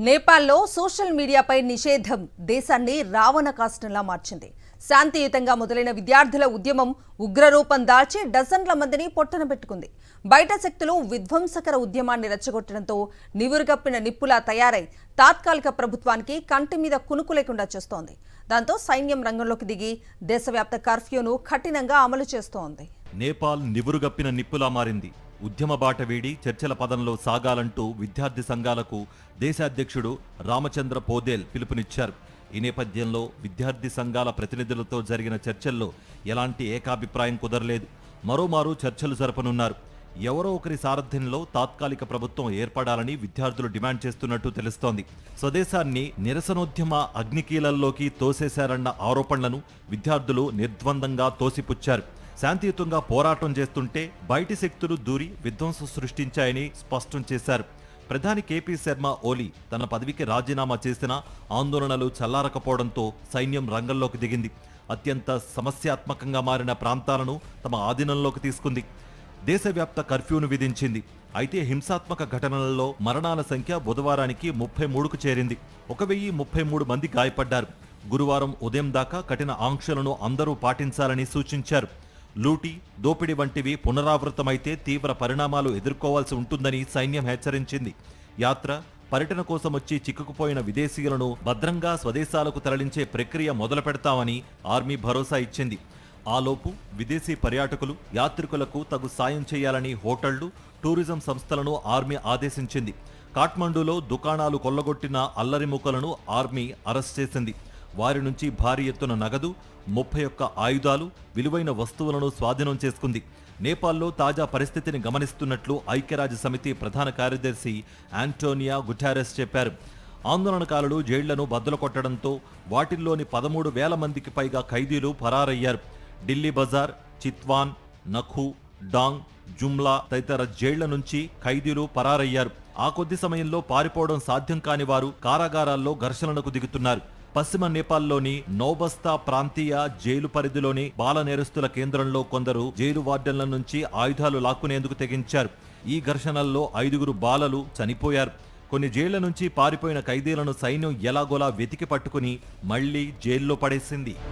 నేపాల్లో సోషల్ మీడియాపై నిషేధం దేశాన్ని రావణ కాష్టంలా మార్చింది. శాంతియుతంగా మొదలైన విద్యార్థుల ఉద్యమం ఉగ్రరూపం దాల్చి డజన్ల మందిని పొట్టన పెట్టుకుంది. బయట శక్తులు విధ్వంసకర ఉద్యమాన్ని రెచ్చగొట్టడంతో నివురుగప్పిన నిప్పులా తయారై తాత్కాలిక ప్రభుత్వానికి కంటి మీద కునుకు లేకుండా చేస్తోంది. దాంతో సైన్యం రంగంలోకి దిగి దేశవ్యాప్త కర్ఫ్యూను కఠినంగా అమలు చేస్తోంది. నేపాల్ నివురుగప్పిన నిప్పులా మారింది. ఉద్యమ బాట వీడి చర్చల పదంలో సాగాలంటూ విద్యార్థి సంఘాలకు దేశాధ్యక్షుడు రామచంద్ర పోదేల్ పిలుపునిచ్చారు. ఈ నేపథ్యంలో విద్యార్థి సంఘాల ప్రతినిధులతో జరిగిన చర్చల్లో ఎలాంటి ఏకాభిప్రాయం కుదరలేదు. మరోమారు చర్చలు జరపనున్నారు. ఎవరో ఒకరి సారథ్యంలో తాత్కాలిక ప్రభుత్వం ఏర్పడాలని విద్యార్థులు డిమాండ్ చేస్తున్నట్టు తెలుస్తోంది. స్వదేశాన్ని నిరసనోద్యమ అగ్నికీలల్లోకి తోసేశారన్న ఆరోపణలను విద్యార్థులు నిర్ద్వందంగా తోసిపుచ్చారు. శాంతియుతంగా పోరాటం చేస్తుంటే బయటి శక్తులు దూరి విధ్వంసం సృష్టించాయని స్పష్టం చేశారు. ప్రధాని కేపీ శర్మ ఓలీ తన పదవికి రాజీనామా చేసినా ఆందోళనలు చల్లారకపోవడంతో సైన్యం రంగంలోకి దిగింది. అత్యంత సమస్యాత్మకంగా మారిన ప్రాంతాలను తమ ఆధీనంలోకి తీసుకుంది. దేశవ్యాప్త కర్ఫ్యూను విధించింది. అయితే హింసాత్మక ఘటనలలో మరణాల సంఖ్య బుధవారానికి 33కు చేరింది. 1033 మంది గాయపడ్డారు. గురువారం ఉదయం దాకా కఠిన ఆంక్షలను అందరూ పాటించాలని సూచించారు. లూటీ, దోపిడీ వంటివి పునరావృతమైతే తీవ్ర పరిణామాలు ఎదుర్కోవాల్సి ఉంటుందని సైన్యం హెచ్చరించింది. యాత్ర, పర్యటన కోసం వచ్చి చిక్కుకుపోయిన విదేశీయులను భద్రంగా స్వదేశాలకు తరలించే ప్రక్రియ మొదలు పెడతామని ఆర్మీ భరోసా ఇచ్చింది. ఆలోపు విదేశీ పర్యాటకులు, యాత్రికులకు తగు సాయం చేయాలని హోటళ్లు, టూరిజం సంస్థలను ఆర్మీ ఆదేశించింది. కాఠ్మండూలో దుకాణాలు కొల్లగొట్టిన అల్లరిమూకలను ఆర్మీ అరెస్ట్ చేసింది. వారి నుంచి భారీ ఎత్తున నగదు, 31 ఆయుధాలు, విలువైన వస్తువులను స్వాధీనం చేసుకుంది. నేపాల్లో తాజా పరిస్థితిని గమనిస్తున్నట్లు ఐక్యరాజ్య సమితి ప్రధాన కార్యదర్శి ఆంటోనియో గుటెరస్ చెప్పారు. ఆందోళనకారులు జైళ్లను బద్దలు కొట్టడంతో వాటిల్లోని 13,000 మందికి పైగా ఖైదీలు పరారయ్యారు. ఢిల్లీ బజార్, చిత్వాన్, నఖు, డాంగ్, జుమ్లా తదితర జైళ్ల నుంచి ఖైదీలు పరారయ్యారు. ఆ కొద్ది సమయంలో పారిపోవడం సాధ్యం కాని వారు కారాగారాల్లో ఘర్షణలకు దిగుతున్నారు. పశ్చిమ నేపాల్లోని నౌబస్తా ప్రాంతీయ జైలు పరిధిలోని బాల నేరస్తుల కేంద్రంలో కొందరు జైలు వార్డెన్ల నుంచి ఆయుధాలు లాక్కునేందుకు తెగించారు. ఈ ఘర్షణల్లో 5 బాలలు చనిపోయారు. కొన్ని జైళ్ల నుంచి పారిపోయిన ఖైదీలను సైన్యం ఎలాగోలా వెతికి పట్టుకుని మళ్లీ జైల్లో పడేసింది.